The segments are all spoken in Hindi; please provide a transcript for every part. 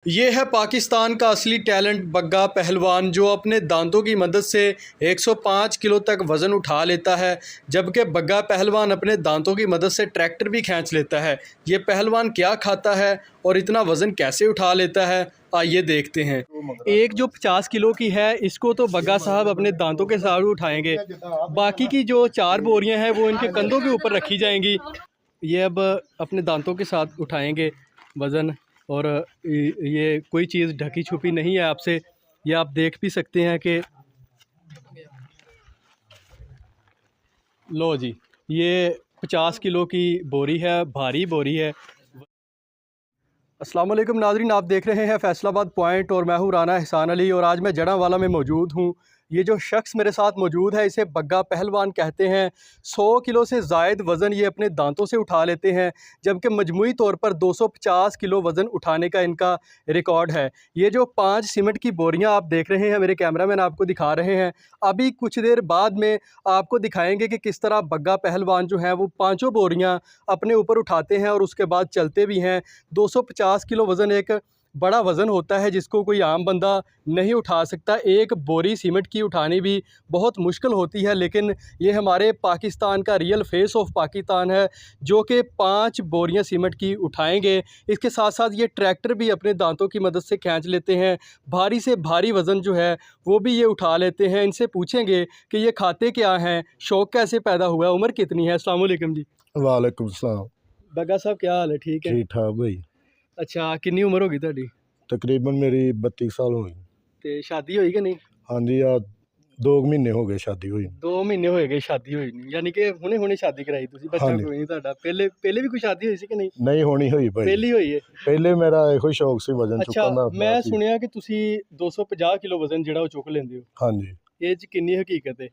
ये है पाकिस्तान का असली टैलेंट बग्गा पहलवान जो अपने दांतों की मदद से 105 किलो तक वज़न उठा लेता है, जबकि बग्गा पहलवान अपने दांतों की मदद से ट्रैक्टर भी खींच लेता है। ये पहलवान क्या खाता है और इतना वज़न कैसे उठा लेता है, आइए देखते हैं। एक जो 50 किलो की है इसको तो बग्गा साहब अपने दांतों के साथ उठाएंगे, बाकी की जो 4 बोरियां हैं वो इनके कंधों के ऊपर रखी जाएंगी। ये अब अपने दांतों के साथ उठाएंगे वज़न, और ये कोई चीज़ ढकी छुपी नहीं है आपसे, ये आप देख भी सकते हैं कि लो जी, ये 50 किलो की बोरी है, भारी बोरी है। अस्सलाम वालेकुम नाज़रीन, आप देख रहे हैं फैसलाबाद पॉइंट और मैं हूँ राना एहसान अली और आज मैं जड़ांवाला में मौजूद हूँ। ये जो शख्स मेरे साथ मौजूद है इसे बग्गा पहलवान कहते हैं। 100 किलो से ज़ायद वज़न ये अपने दांतों से उठा लेते हैं, जबकि मजमूई तौर पर 250 किलो वज़न उठाने का इनका रिकॉर्ड है। ये जो 5 सीमेंट की बोरियां आप देख रहे हैं, मेरे कैमरामैन आपको दिखा रहे हैं, अभी कुछ देर बाद में आपको दिखाएंगे कि किस तरह बग्गा पहलवान जो है वो पाँचों बोरियां अपने ऊपर उठाते हैं और उसके बाद चलते भी हैं। 250 किलो वज़न एक बड़ा वज़न होता है जिसको कोई आम बंदा नहीं उठा सकता। एक बोरी सीमेंट की उठानी भी बहुत मुश्किल होती है, लेकिन ये हमारे पाकिस्तान का रियल फेस ऑफ पाकिस्तान है जो कि 5 बोरियां सीमेंट की उठाएंगे। इसके साथ साथ ये ट्रैक्टर भी अपने दांतों की मदद से खींच लेते हैं, भारी से भारी वज़न जो है वो भी ये उठा लेते हैं। इनसे पूछेंगे कि ये खाते क्या हैं, शौक़ कैसे पैदा हुआ, उम्र कितनी है। अस्सलाम वालेकुम जी। वालेकुम सलाम। बग्गा साहब क्या हाल है, ठीक है? ठीक ठाक भाई। अच्छा, कितनी उम्र होगी ਤੁਹਾਡੀ? तकरीबन मेरी 32 साल हो गई। ਤੇ शादी ਹੋਈ कि नहीं? हाँ जी, आ 2 महीने हो गए शादी हुई। 2 ਮਹੀਨੇ ਹੋਏ ਗਏ शादी ਹੋਈ नहीं, यानी कि ਹੁਣੇ शादी कराई ਤੁਸੀਂ, ਬੱਚਾ ਹਾਂਜੀ। ਕੋਈ ਨਹੀਂ ਤੁਹਾਡਾ। ਪਹਿਲੇ ਵੀ ਕੋਈ शादी ਹੋਈ ਸੀ कि नहीं? नहीं होनी हुई भाई। ਪਹਿਲੀ ਹੋਈ ਹੈ। पहले मेरा ਇਹੋ शौक सी वजन ਅੱਛਾ, चुकन ਦਾ। ਮੈਂ ਸੁਣਿਆ ਕਿ ਤੁਸੀਂ 250 ਕਿਲੋ ਵਜ਼ਨ ਜਿਹੜਾ ਉਹ ਚੁੱਕ ਲੈਂਦੇ ਹੋ, हाँ जी, ਇਹ 'ਚ ਕਿੰਨੀ ਹਕੀਕਤ ਹੈ?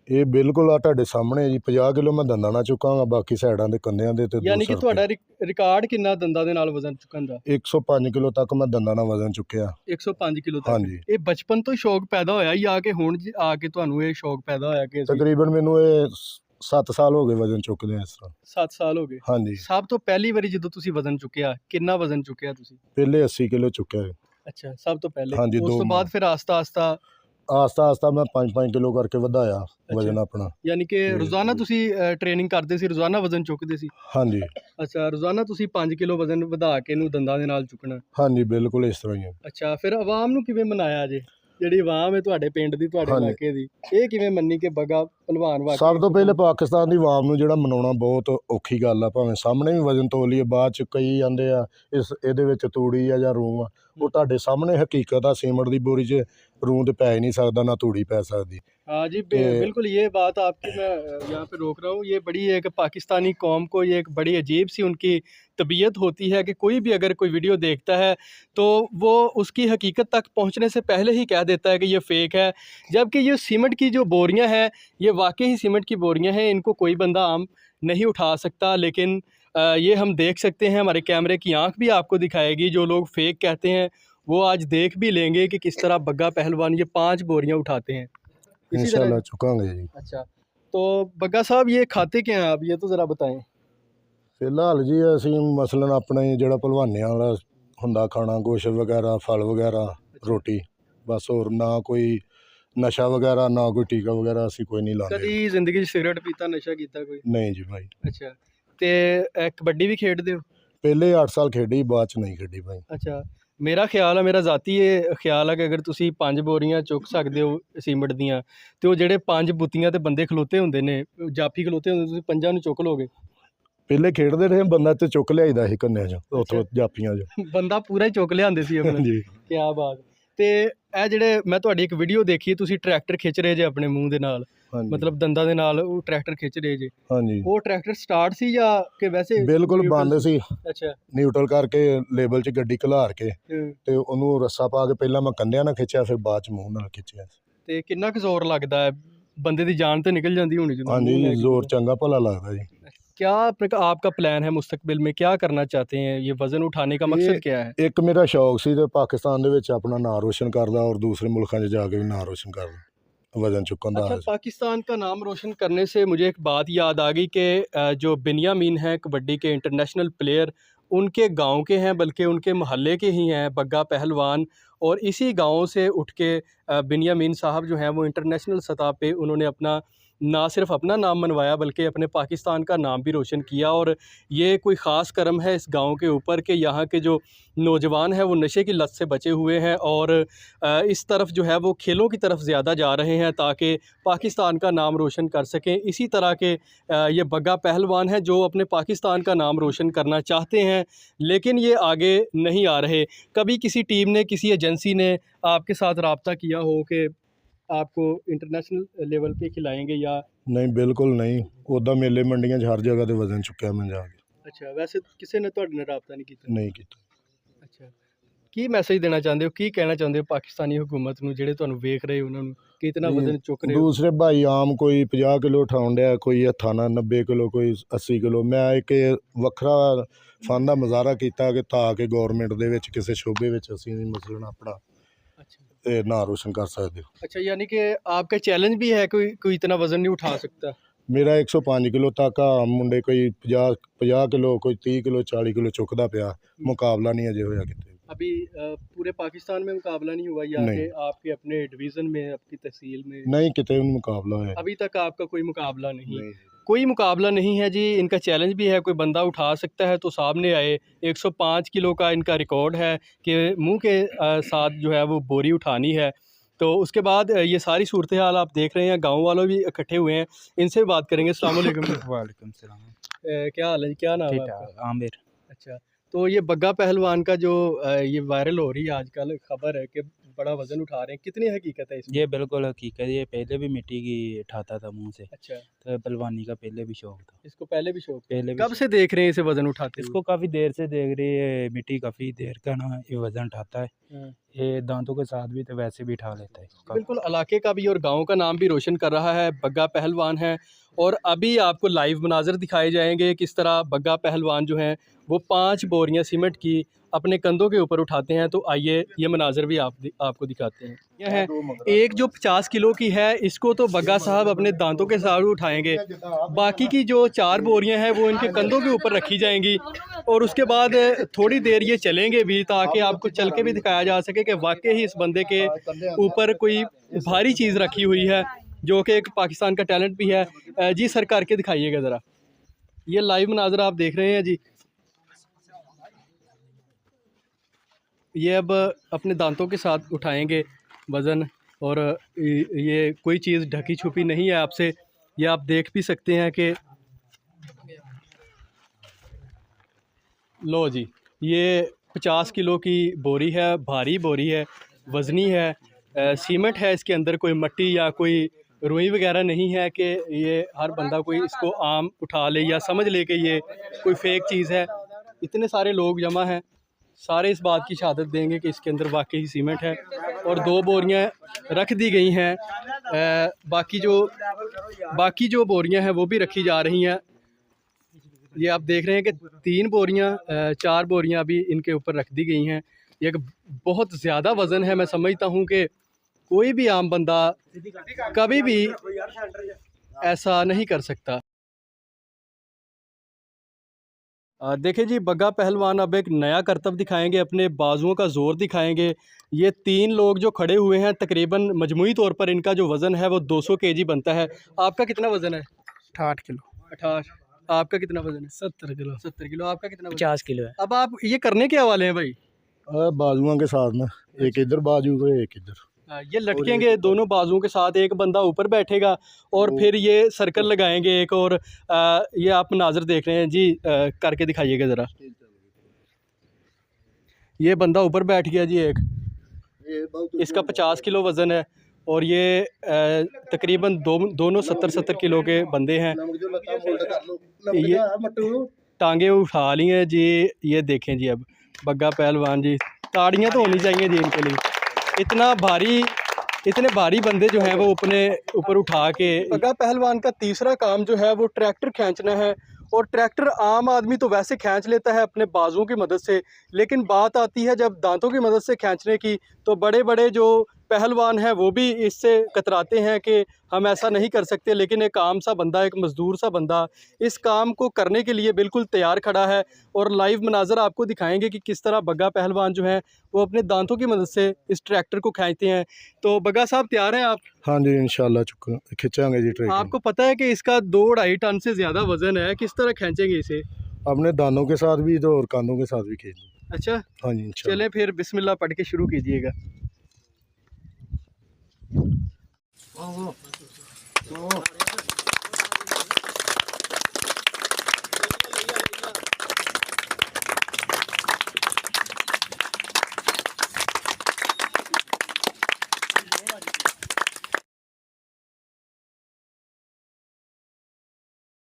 ਇਹ ਬਿਲਕੁਲ ਆ ਤੁਹਾਡੇ ਸਾਹਮਣੇ ਜੀ। 50 ਕਿਲੋ ਮੈਂ ਦੰਦਾਂ ਨਾਲ ਚੁੱਕਾਂਗਾ, ਬਾਕੀ ਸਾਈਡਾਂ ਦੇ ਕੰਨਿਆਂ ਦੇ ਤੇ ਯਾਨੀ ਕਿ 200 ਤੁਹਾਡਾ ਰਿਕਾਰਡ ਕਿੰਨਾ ਦੰਦਾਂ ਦੇ ਨਾਲ ਵਜ਼ਨ ਚੁੱਕਣ ਦਾ? 105 ਕਿਲੋ ਤੱਕ ਮੈਂ ਦੰਦਾਂ ਨਾਲ ਵਜ਼ਨ ਚੁੱਕਿਆ। 105 ਕਿਲੋ ਤੱਕ? ਹਾਂਜੀ। ਇਹ ਬਚਪਨ ਤੋਂ ਹੀ ਸ਼ੌਕ ਪੈਦਾ ਹੋਇਆ ਜਾਂ ਕਿ ਹੁਣ ਆ ਕੇ ਤੁਹਾਨੂੰ ਇਹ ਸ਼ੌਕ ਪੈਦਾ ਹੋਇਆ ਕਿ ਅਸੀਂ? ਤਕਰੀਬਨ ਮੈਨੂੰ ਇਹ 7 ਸਾਲ ਹੋ ਗਏ ਵਜ਼ਨ ਚੁੱਕਦੇ ਇਸ ਤਰ੍ਹਾਂ। 7 ਸਾਲ ਹੋ ਗਏ? ਹਾਂਜੀ। ਸਭ ਤੋਂ ਪਹਿਲੀ ਵਾਰੀ ਜਦੋਂ ਤੁਸੀਂ ਵਜ਼ਨ ਚੁੱਕਿਆ, ਕਿੰਨਾ ਵਜ਼ਨ ਚੁੱਕਿਆ ਤੁਸੀਂ? ਪਹਿਲੇ 80 ਕਿਲੋ ਚੁੱਕਿਆ। ਅੱਛਾ, ਸਭ ਤੋਂ ਪਹਿਲੇ? ਹਾਂਜੀ, ਉਸ ਤੋਂ ਬਾਅਦ ਫਿਰ ਆਸਤਾ ਆਸਤਾ ਮੈਂ 5-5 ਕਿਲੋ ਕਰਕੇ ਵਧਾਇਆ ਵਜ਼ਨ ਆਪਣਾ। ਯਾਨੀ ਕਿ ਰੋਜ਼ਾਨਾ ਤੁਸੀਂ ਟ੍ਰੇਨਿੰਗ ਕਰਦੇ ਸੀ, ਰੋਜ਼ਾਨਾ ਵਜ਼ਨ ਚੁੱਕਦੇ ਸੀ? ਹਾਂਜੀ। ਅੱਛਾ, ਰੋਜ਼ਾਨਾ ਤੁਸੀਂ 5 ਕਿਲੋ ਵਜ਼ਨ ਵਧਾ ਕੇ ਇਹਨੂੰ ਦੰਦਾਂ ਦੇ ਨਾਲ ਚੁੱਕਣਾ? ਹਾਂਜੀ, ਬਿਲਕੁਲ ਇਸ ਤਰ੍ਹਾਂ ਹੀ ਹੈ। ਅੱਛਾ, ਫਿਰ ਆਵਾਮ ਨੂੰ ਕਿਵੇਂ ਮਨਾਇਆ ਜੇ? ਜਿਹੜੀ ਆਵਾਮ ਹੈ ਤੁਹਾਡੇ ਪਿੰਡ ਦੀ, ਤੁਹਾਡੇ ਇਲਾਕੇ ਦੀ, ਇਹ ਕਿਵੇਂ ਮੰਨੀ ਕਿ ਬਗਾ ਪਹਿਲਵਾਨ ਵਾਕਈ? ਸਭ ਤੋਂ ਪਹਿਲੇ ਪਾਕਿਸਤਾਨ ਦੀ ਆਵਾਮ ਨੂੰ ਜਿਹੜਾ ਮਨਾਉਣਾ ਬਹੁਤ ਔਖੀ ਗੱਲ ਆ। ਭਾਵੇਂ ਸਾਹਮਣੇ ਵੀ ਵਜ਼ਨ ਤੋਲ ਲਈਏ, ਬਾਅਦ ਚ ਕਈ ਜਾਂਦੇ ਆ ਇਹਦੇ ਵਿੱਚ ਤੂੜੀ ਆ ਜਾਂ ਰੂੰ ਆ। ਉਹ ਤੁਹਾਡੇ ਸਾਹਮਣੇ ਹਕੀਕਤ ਆ। ਸੀਮੈਂਟ ਦੀ ਬੋਰੀ 'ਚ रूं तो पै ही नहीं सकता, ना तूड़ी पै सकती। हाँ जी, बिल्कुल ये बात आपकी मैं यहाँ पे रोक रहा हूँ। ये बड़ी एक पाकिस्तानी कौम को ये एक बड़ी अजीब सी उनकी तबीयत होती है कि कोई भी अगर कोई वीडियो देखता है तो वो उसकी हकीकत तक पहुँचने से पहले ही कह देता है कि ये फ़ेक है, जबकि ये सीमेंट की जो बोरियाँ हैं ये वाकई ही सीमेंट की बोरियाँ हैं। इनको कोई बंदा आम नहीं उठा सकता, लेकिन ये हम देख सकते हैं, हमारे कैमरे की आँख भी आपको दिखाएगी। जो लोग फ़ेक कहते हैं वो आज देख भी लेंगे कि किस तरह बग्गा पहलवान ये 5 बोरियां उठाते हैं। इंशाल्लाह चुकांगे जी। अच्छा, तो बग्गा साहब ये खाते क्या हैं आप, ये तो ज़रा बताएं। फिलहाल जी ਅਸੀਂ ਮਸਲਨ ਆਪਣਾ ਜਿਹੜਾ ਭਲਵਾਨੀਆਂ ਵਾਲਾ ਹੁੰਦਾ ਖਾਣਾ, ਗੋਸ਼ਤ ਵਗੈਰਾ, ਫਲ ਵਗੈਰਾ, ਰੋਟੀ, ਬਸ। ਹੋਰ ਨਾ ਕੋਈ ਨਸ਼ਾ ਵਗੈਰਾ, ਨਾ ਕੋਈ ਟੀਕਾ ਵਗੈਰਾ ਅਸੀਂ ਕੋਈ ਨਹੀਂ ਲਾਉਂਦੇ। ਕਦੀ ਜ਼ਿੰਦਗੀ 'ਚ ਸਿਗਰਟ ਪੀਤਾ, ਨਸ਼ਾ ਕੀਤਾ ਕੋਈ? ਨਹੀਂ ਜੀ ਭਾਈ। ਅੱਛਾ, ਤੇ ਕਬੱਡੀ ਵੀ ਖੇਡਦੇ ਹੋ? ਪਹਿਲੇ 8 ਸਾਲ ਖੇਡੀ, ਬਾਅਦ ਚ ਨਹੀਂ ਖੇਡੀ ਭਾਈ। ਅੱਛਾ, ਮੇਰਾ ਖਿਆਲ ਹੈ, ਮੇਰਾ ਜ਼ਾਤੀ ਇਹ ਖਿਆਲ ਹੈ ਕਿ ਅਗਰ ਤੁਸੀਂ 5 ਬੋਰੀਆਂ ਚੁੱਕ ਸਕਦੇ ਹੋ ਸੀਮਿੰਟ ਦੀਆਂ, ਤੇ ਉਹ ਜਿਹੜੇ 5 ਬੁੱਤੀਆਂ ਤੇ ਬੰਦੇ ਖਲੋਤੇ ਹੁੰਦੇ ਨੇ, ਜਾਫੀ ਖਲੋਤੇ ਹੁੰਦੇ, ਤੁਸੀਂ 5 ਨੂੰ ਚੁੱਕ ਲੋਗੇ। ਪਹਿਲੇ ਖੇਡਦੇ ਰਹੇ, ਬੰਦਾ ਤੇ ਚੁੱਕ ਲਿਆਈਦਾ ਸੀ ਕੰਨਿਆਂ 'ਚ, ਉੱਥੋਂ ਜਾਫੀਆਂ 'ਚ ਬੰਦਾ ਪੂਰਾ ਹੀ ਚੁੱਕ ਲਿਆਂਦੇ ਸੀ ਆਪਣਾ ਜੀ। ਕੀ ਬਾਤ। ਤੇ ਇਹ ਜਿਹੜੇ ਮੈਂ ਤੁਹਾਡੀ ਇੱਕ ਵੀਡੀਓ ਦੇਖੀ, ਤੁਸੀਂ ਟਰੈਕਟਰ ਖਿੱਚ ਰਹੇ ਜੇ ਆਪਣੇ ਮੂੰਹ ਦੇ ਨਾਲ, मतलब दंदा दे नाल वो ट्रैक्टर खिंच रहे जे? हाँ जी। वो ट्रैक्टर स्टार्ट सी या कि वैसे बिल्कुल बंद सी? अच्छा, न्यूट्रल करके लेबल च गड्डी खलार के ते ओनू रस्सा पा के पहला मैं कंधियां नाल खिंचिया, फिर बाद च मूंह नाल खिंचिया। ते किन्ना क जोर लगदा है? बंदे दी जान ते निकल जाती होनी? हाँ जी, जोर चंगा भला लगदा जी। क्या आपका प्लान है मुस्तकबिल में, क्या करना चाहते हैं? ये वजन उठाने का मकसद क्या है? एक मेरा शौक सी ते पाकिस्तान दे विच अपना नाम रोशन करदा और दूसरे मुल्कां च जाके भी नाम रोशन करदा वजन चुकन दा। अच्छा, पाकिस्तान का नाम रोशन करने से मुझे एक बात याद आ गई कि जो बिनियामीन हैं कबड्डी के इंटरनेशनल प्लेयर, उनके गांव के हैं, बल्कि उनके मोहल्ले के ही हैं बग्गा पहलवान। और इसी गांव से उठ के बिन्यामीन साहब जो हैं वो इंटरनेशनल सतह पे उन्होंने अपना ना सिर्फ अपना नाम मनवाया बल्कि अपने पाकिस्तान का नाम भी रोशन किया। और ये कोई ख़ास करम है इस गांव के ऊपर कि यहाँ के जो नौजवान हैं वो नशे की लत से बचे हुए हैं और इस तरफ जो है वो खेलों की तरफ ज़्यादा जा रहे हैं ताकि पाकिस्तान का नाम रोशन कर सकें। इसी तरह के ये बग्गा पहलवान हैं जो अपने पाकिस्तान का नाम रोशन करना चाहते हैं, लेकिन ये आगे नहीं आ रहे। कभी किसी टीम ने, किसी एजेंसी ने आपके साथ रब्ता किया हो कि आपको इंटरनेशनल लेवल पे खिलाएंगे या? नहीं, बिल्कुल नहीं। उदा मेले मंडियां 'ਚ हर जगह ते वजन चुक्या मैं जाके। अच्छा, वैसे किसी ने ਤੁਹਾਡੇ ਨਾਲ ਰਾਬਤਾ ਨਹੀਂ ਕੀਤਾ? नहीं कीता। ਅੱਛਾ, ਕੀ ਮੈਸੇਜ ਦੇਣਾ ਚਾਹੁੰਦੇ ਹੋ, ਕੀ ਕਹਿਣਾ ਚਾਹੁੰਦੇ ਹੋ ਪਾਕਿस्तानी हुकूमत ਨੂੰ ਜਿਹੜੇ ਤੁਹਾਨੂੰ ਵੇਖ ਰਹੇ ਉਹਨਾਂ ਨੂੰ ਕਿ ਇਤਨਾ ਵਜ਼ਨ ਚੁੱਕ ਰਹੇ ਹੋ? दूसरे भाई आम कोई 50 किलो उठाउण ਡਿਆ, ਕੋਈ ਹੱਥਾਂ ਨਾਲ 90 ਕਿਲੋ, ਕੋਈ 80 ਕਿਲੋ। ਮੈਂ ਇੱਕ ਵੱਖਰਾ ਫਨ ਦਾ ਮੁਜ਼ਾਹਰਾ ਕੀਤਾ ਕਿ ਤਾਂ ਕਿ ਗੌਰਮੈਂਟ ਦੇ ਵਿੱਚ ਕਿਸੇ ਸ਼ੋਬੇ ਵਿੱਚ ਅਸੀਂ ਮਸਲਨ ਆਪਣਾ अच्छा ਨਾਂ ਰੋਸ਼ਨ ਕਰ ਸਕਦੇ ਹੋ। अच्छा, यानी कि आपका चैलेंज भी है, कोई इतना वज़न नहीं उठा सकता? ਮੇਰਾ 105 ਕਿਲੋ ਤੱਕ ਆ, ਮੁੰਡੇ ਕੋਈ 50 ਕਿਲੋ, ਕੋਈ 30 ਕਿਲੋ, 40 ਕਿਲੋ ਚੁੱਕਦਾ ਪਿਆ। ਮੁਕਾਬਲਾ ਨਹੀਂ ਅਜੇ ਹੋਇਆ ਕਿਤੇ। अभी पूरे पाकिस्तान में मुकाबला नहीं हुआ या नहीं। कि आपके अपने डिवीज़न में, आपकी तहसील में? नहीं, किते भी मुकाबला है अभी तक आपका कोई मुकाबला नहीं? कोई मुकाबला नहीं है जी। इनका चैलेंज भी है, कोई बंदा उठा सकता है तो सामने आए। 105 किलो का इनका रिकॉर्ड है कि मुंह के साथ जो है वो बोरी उठानी है। तो उसके बाद ये सारी सूरत हाल आप देख रहे हैं, गांव वालों भी इकट्ठे हुए हैं, इनसे भी बात करेंगे। अस्सलाम वालेकुम। वालेकुम सलाम। क्या हाल है, क्या नाम है ठीक आपका? ठाक आमिर। अच्छा, तो ये बग्गा पहलवान का जो ये वायरल हो रही है आजकल खबर है कि बड़ा वज़न उठा रहे हैं, कितनी हकीकत है इसमें? ये बिल्कुल हकीकत है। ये पहले भी मिट्टी की उठाता था मुंह से, अच्छा, तो पहलवानी का पहले भी शौक था। इसको पहले भी शौक था? पहले भी कब से देख रहे हैं इसे वज़न उठाते हुए? इसको काफ़ी देर से देख रही है। मिट्टी काफ़ी देर का ना ये वज़न उठाता है। हाँ। ये दांतों के साथ भी तो वैसे भी उठा लेता है इसको। बिल्कुल, इलाके का भी और गांव का नाम भी रोशन कर रहा है। बग्गा पहलवान है और अभी आपको लाइव मनाजर दिखाए जाएंगे किस तरह बग्गा पहलवान जो हैं वो 5 बोरियां सीमेंट की अपने कंधों के ऊपर उठाते हैं। तो आइए ये मनाजर भी आपको दिखाते हैं। यह है एक जो 50 किलो की है, इसको तो बग्गा साहब अपने दांतों के साथ उठाएंगे। बाकी की जो 4 बोरियां हैं वो इनके कंधों के ऊपर रखी जाएंगी और उसके बाद थोड़ी देर ये चलेंगे भी ताकि आपको चल के भी दिखाया जा सके कि वाकई ही इस बंदे के ऊपर कोई भारी चीज़ रखी हुई है, जो कि एक पाकिस्तान का टैलेंट भी है। जी सर, करके दिखाइएगा ज़रा। ये लाइव मनाजर आप देख रहे हैं जी। ये अब अपने दांतों के साथ उठाएंगे वज़न और ये कोई चीज़ ढकी छुपी नहीं है आपसे। ये आप देख भी सकते हैं कि लो जी, ये 50 किलो की बोरी है, भारी बोरी है, वज़नी है। सीमेंट है इसके अंदर, कोई मट्टी या कोई रुई वगैरह नहीं है कि ये हर बंदा कोई इसको आम उठा ले या समझ ले कि ये कोई फेक चीज़ है। इतने सारे लोग जमा हैं, सारे इस बात की शहादत देंगे कि इसके अंदर वाकई ही सीमेंट है। और 2 बोरियां रख दी गई हैं। बाकी जो बोरियां हैं वो भी रखी जा रही हैं। ये आप देख रहे हैं कि 3 बोरियां 4 बोरियां अभी इनके ऊपर रख दी गई हैं। ये एक बहुत ज़्यादा वज़न है। मैं समझता हूँ कि कोई भी आम बंदा कभी भी ऐसा नहीं कर सकता। देखिए जी, बग्गा पहलवान अब एक नया करतब दिखाएंगे, अपने बाजुओं का ज़ोर दिखाएंगे। ये 3 लोग जो खड़े हुए हैं, तकरीबन मजमूई तौर पर इनका जो वज़न है वो 200 केजी बनता है। आपका कितना वज़न है? 68 किलो। 68। आपका कितना वज़न है? 70 किलो। 70 किलो। आपका कितना वज़न? 50 किलो है। अब आप ये करने के वाले हैं भाई? बाजुओं के साथ ना, एक इधर बाजू को, एक इधर। ये लटकेंगे दोनों बाजुओं के साथ, एक बंदा ऊपर बैठेगा और फिर ये सर्कल लगाएंगे एक। और ये आप मनाजर देख रहे हैं जी, करके दिखाइएगा ज़रा। ये बंदा ऊपर बैठ गया जी एक, इसका 50 किलो वज़न है और ये तकरीबन दोनों 70 किलो के बंदे हैं। ये टांगे उठा ली हैं जी। ये देखें जी, अब बग्गा पहलवान जी, ताड़ियाँ तो होनी चाहिए जी इनके लिए। इतने भारी बंदे जो हैं वो अपने ऊपर उठा के। बग्गा पहलवान का तीसरा काम जो है वो ट्रैक्टर खींचना है। और ट्रैक्टर आम आदमी तो वैसे खींच लेता है अपने बाजुओं की मदद से, लेकिन बात आती है जब दांतों की मदद से खींचने की, तो बड़े बड़े जो पहलवान हैं वो भी इससे कतराते हैं कि हम ऐसा नहीं कर सकते, लेकिन एक आम सा बंदा, एक मज़दूर सा बंदा इस काम को करने के लिए बिल्कुल तैयार खड़ा है। और लाइव मनाज़र आपको दिखाएंगे कि किस तरह बग्गा पहलवान जो हैं वो अपने दांतों की मदद से इस ट्रैक्टर को खींचते हैं। तो बग्गा साहब तैयार हैं आप? हाँ जी, इंशाल्लाह खिंचांगे जी ट्रैक्टर। आपको पता है कि इसका 2-2.5 टन से ज़्यादा वज़न है, किस तरह खींचेंगे इसे? अपने दानों के साथ भी तो और कांधों के साथ भी खींच। अच्छा, हाँ जी इंशाल्लाह। चलें फिर बिस्मिल्लाह पढ़ के शुरू कीजिएगा।